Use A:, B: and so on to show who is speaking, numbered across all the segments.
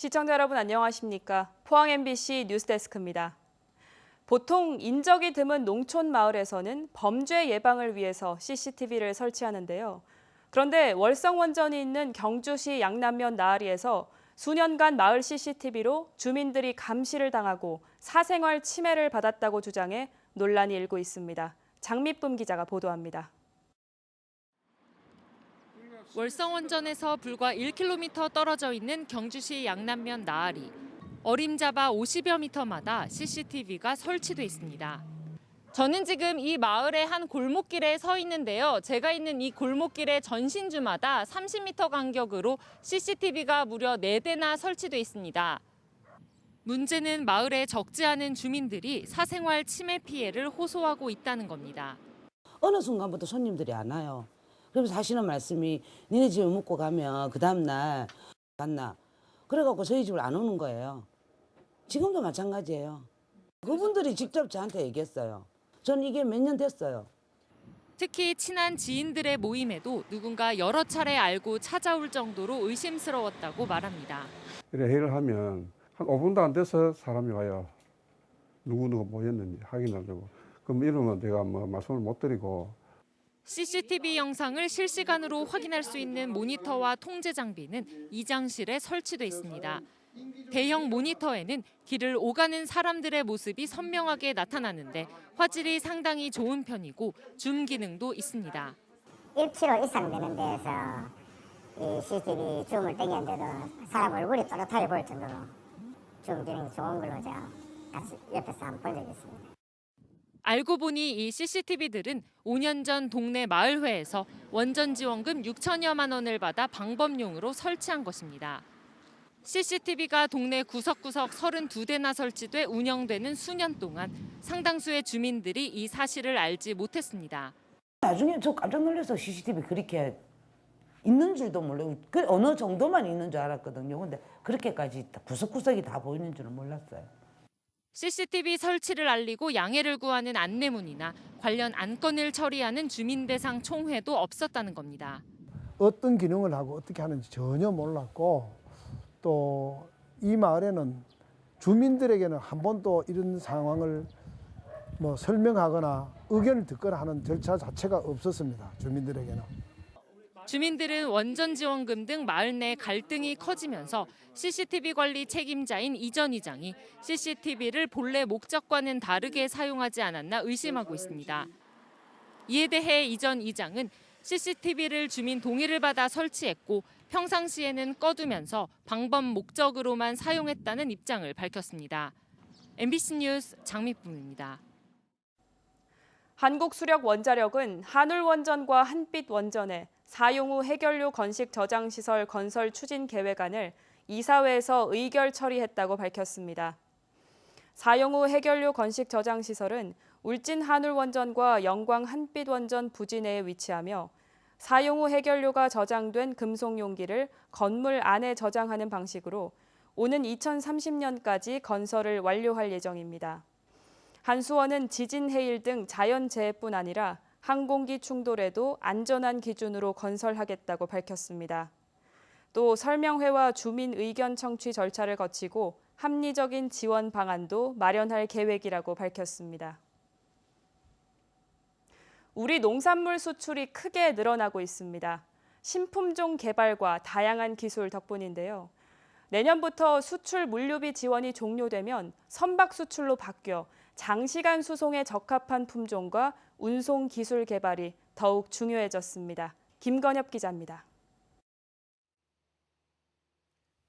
A: 시청자 여러분 안녕하십니까? 포항 MBC 뉴스데스크입니다. 보통 인적이 드문 농촌 마을에서는 범죄 예방을 위해서 CCTV를 설치하는데요. 그런데 월성 원전이 있는 경주시 양남면 나아리에서 수년간 마을 CCTV로 주민들이 감시를 당하고 사생활 침해를 받았다고 주장해 논란이 일고 있습니다. 장미쁨 기자가 보도합니다.
B: 월성원전에서 불과 1km 떨어져 있는 경주시 양남면 나아리. 어림잡아 50여 미터마다 CCTV가 설치돼 있습니다. 저는 지금 이 마을의 한 골목길에 서 있는데요. 제가 있는 이 골목길의 전신주마다 30m 간격으로 CCTV가 무려 4대나 설치돼 있습니다. 문제는 마을에 적지 않은 주민들이 사생활 침해 피해를 호소하고 있다는 겁니다.
C: 어느 순간부터 손님들이 안 와요. 그러면서 하시는 말씀이 니네 집에 묵고 가면 그 다음날 갔나. 그래갖고 저희 집을 안 오는 거예요. 지금도 마찬가지예요. 그분들이 직접 저한테 얘기했어요. 전 이게 몇 년 됐어요.
B: 특히 친한 지인들의 모임에도 누군가 여러 차례 알고 찾아올 정도로 의심스러웠다고 말합니다.
D: 이래 회의를 하면 한 5분도 안 돼서 사람이 와요. 누구누구 모였는지 확인하려고. 그럼 이러면 내가 말씀을 못 드리고.
B: CCTV 영상을 실시간으로 확인할 수 있는 모니터와 통제 장비는 이장실에 설치돼 있습니다. 대형 모니터에는 길을 오가는 사람들의 모습이 선명하게 나타나는데 화질이 상당히 좋은 편이고 줌 기능도 있습니다.
E: 1km 이상 되는 데에서 이 CCTV 줌을 당겼는데도 사람 얼굴이 또렷하게 보일 정도로 줌 기능이 좋은 걸로 제가 같이 옆에서 한번 본 적이 있습니다.
B: 알고 보니 이 CCTV들은 5년 전 동네 마을회에서 원전 지원금 6천여만 원을 받아 방범용으로 설치한 것입니다. CCTV가 동네 구석구석 32대나 설치돼 운영되는 수년 동안 상당수의 주민들이 이 사실을 알지 못했습니다.
C: 나중에 저 깜짝 놀라서 CCTV 그렇게 있는 줄도 몰라요. 어느 정도만 있는 줄 알았거든요. 근데 그렇게까지 구석구석이 다 보이는 줄은 몰랐어요.
B: CCTV 설치를 알리고 양해를 구하는 안내문이나 관련 안건을 처리하는 주민대상 총회도 없었다는 겁니다.
F: 어떤 기능을 하고 어떻게 하는지 전혀 몰랐고 또 이 마을에는 주민들에게는 한 번도 이런 상황을 설명하거나 의견을 듣거나 하는 절차 자체가 없었습니다. 주민들에게는.
B: 주민들은 원전 지원금 등 마을 내 갈등이 커지면서 CCTV 관리 책임자인 이 전 이장이 CCTV를 본래 목적과는 다르게 사용하지 않았나 의심하고 있습니다. 이에 대해 이 전 이장은 CCTV를 주민 동의를 받아 설치했고 평상시에는 꺼두면서 방범 목적으로만 사용했다는 입장을 밝혔습니다. MBC 뉴스 장미쁨입니다.
A: 한국수력원자력은 한울원전과 한빛원전에 사용 후 해결료 건식 저장시설 건설 추진 계획안을 이사회에서 의결 처리했다고 밝혔습니다. 사용 후 해결료 건식 저장시설은 울진 한울원전과 영광 한빛원전 부지 내에 위치하며 사용 후 해결료가 저장된 금속 용기를 건물 안에 저장하는 방식으로 오는 2030년까지 건설을 완료할 예정입니다. 한수원은 지진, 해일 등 자연재해뿐 아니라 항공기 충돌에도 안전한 기준으로 건설하겠다고 밝혔습니다. 또 설명회와 주민 의견 청취 절차를 거치고 합리적인 지원 방안도 마련할 계획이라고 밝혔습니다. 우리 농산물 수출이 크게 늘어나고 있습니다. 신품종 개발과 다양한 기술 덕분인데요. 내년부터 수출 물류비 지원이 종료되면 선박 수출로 바뀌어 장시간 수송에 적합한 품종과 운송 기술 개발이 더욱 중요해졌습니다. 김건엽 기자입니다.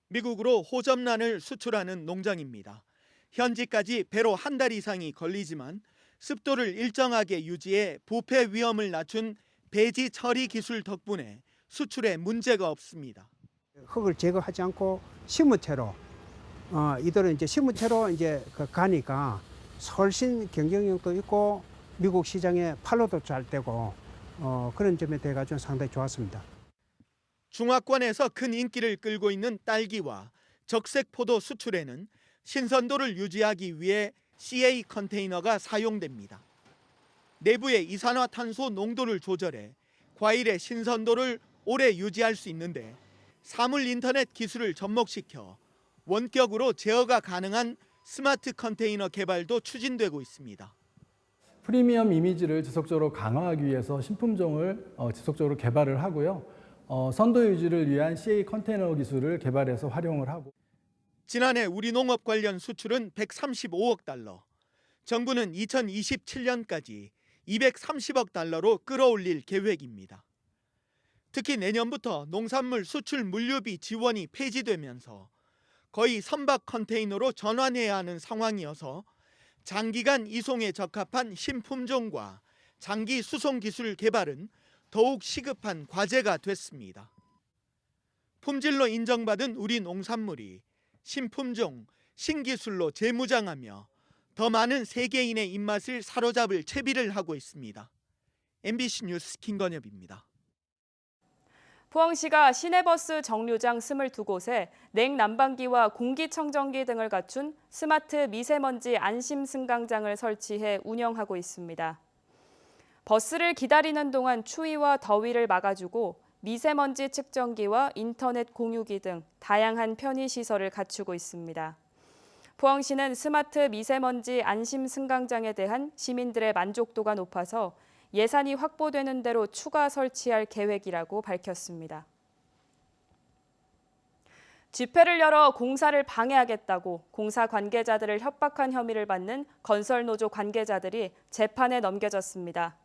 G: 미국으로 호접란을 수출하는 농장입니다. 현지까지 배로 한 달 이상이 걸리지만 습도를 일정하게 유지해 부패 위험을 낮춘 배지 처리 기술 덕분에 수출에 문제가 없습니다.
H: 흙을 제거하지 않고 심은채로 이들은 이제 심은채로 가니까 훨씬 경쟁력도 있고 미국 시장에 팔로도 잘 되고 그런 점에 대해 가지고 상당히 좋았습니다.
G: 중화권에서 큰 인기를 끌고 있는 딸기와 적색 포도 수출에는 신선도를 유지하기 위해 CA 컨테이너가 사용됩니다. 내부의 이산화탄소 농도를 조절해 과일의 신선도를 오래 유지할 수 있는데 사물 인터넷 기술을 접목시켜 원격으로 제어가 가능한 스마트 컨테이너 개발도 추진되고 있습니다.
I: 프리미엄 이미지를 지속적으로 강화하기 위해서 신품종을 지속적으로 개발을 하고요. 선도 유지를 위한 CA 컨테이너 기술을 개발해서 활용을 하고.
G: 지난해 우리 농업 관련 수출은 135억 달러. 정부는 2027년까지 230억 달러로 끌어올릴 계획입니다. 특히 내년부터 농산물 수출 물류비 지원이 폐지되면서 거의 선박 컨테이너로 전환해야 하는 상황이어서 장기간 이송에 적합한 신품종과 장기 수송 기술 개발은 더욱 시급한 과제가 됐습니다. 품질로 인정받은 우리 농산물이 신품종, 신기술로 재무장하며 더 많은 세계인의 입맛을 사로잡을 채비를 하고 있습니다. MBC 뉴스 김건엽입니다.
A: 포항시가 시내버스 정류장 22곳에 냉난방기와 공기청정기 등을 갖춘 스마트 미세먼지 안심 승강장을 설치해 운영하고 있습니다. 버스를 기다리는 동안 추위와 더위를 막아주고 미세먼지 측정기와 인터넷 공유기 등 다양한 편의시설을 갖추고 있습니다. 포항시는 스마트 미세먼지 안심 승강장에 대한 시민들의 만족도가 높아서 예산이 확보되는 대로 추가 설치할 계획이라고 밝혔습니다. 집회를 열어 공사를 방해하겠다고 공사 관계자들을 협박한 혐의를 받는 건설노조 관계자들이 재판에 넘겨졌습니다.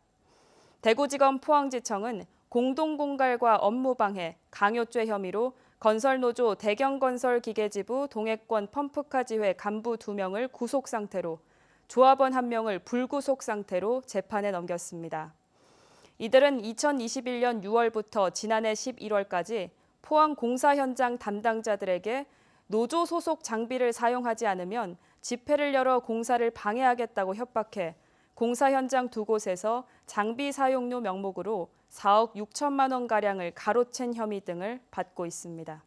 A: 대구지검 포항지청은 공동공갈과 업무방해, 강요죄 혐의로 건설노조 대경건설기계지부 동해권 펌프카지회 간부 2명을 구속 상태로 조합원 1명을 불구속 상태로 재판에 넘겼습니다. 이들은 2021년 6월부터 지난해 11월까지 포항 공사 현장 담당자들에게 노조 소속 장비를 사용하지 않으면 집회를 열어 공사를 방해하겠다고 협박해 공사 현장 2곳에서 장비 사용료 명목으로 4억 6천만 원가량을 가로챈 혐의 등을 받고 있습니다.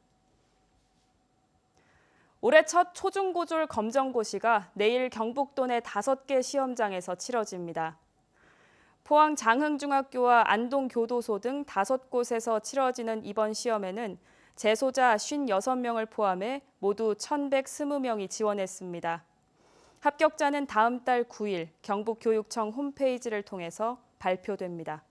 A: 올해 첫 초중고졸 검정고시가 내일 경북도 내 5개 시험장에서 치러집니다. 포항 장흥중학교와 안동교도소 등 5곳에서 치러지는 이번 시험에는 재소자 56명을 포함해 모두 1,120명이 지원했습니다. 합격자는 다음 달 9일 경북교육청 홈페이지를 통해서 발표됩니다.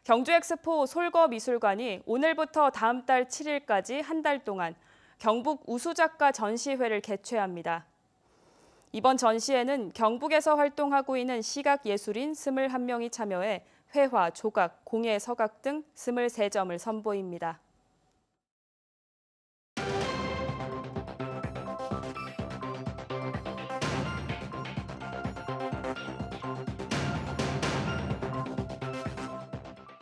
A: 경주엑스포 솔거미술관이 오늘부터 다음 달 7일까지 한 달 동안 경북 우수작가 전시회를 개최합니다. 이번 전시회는 경북에서 활동하고 있는 시각예술인 21명이 참여해 회화, 조각, 공예, 서각 등 23점을 선보입니다.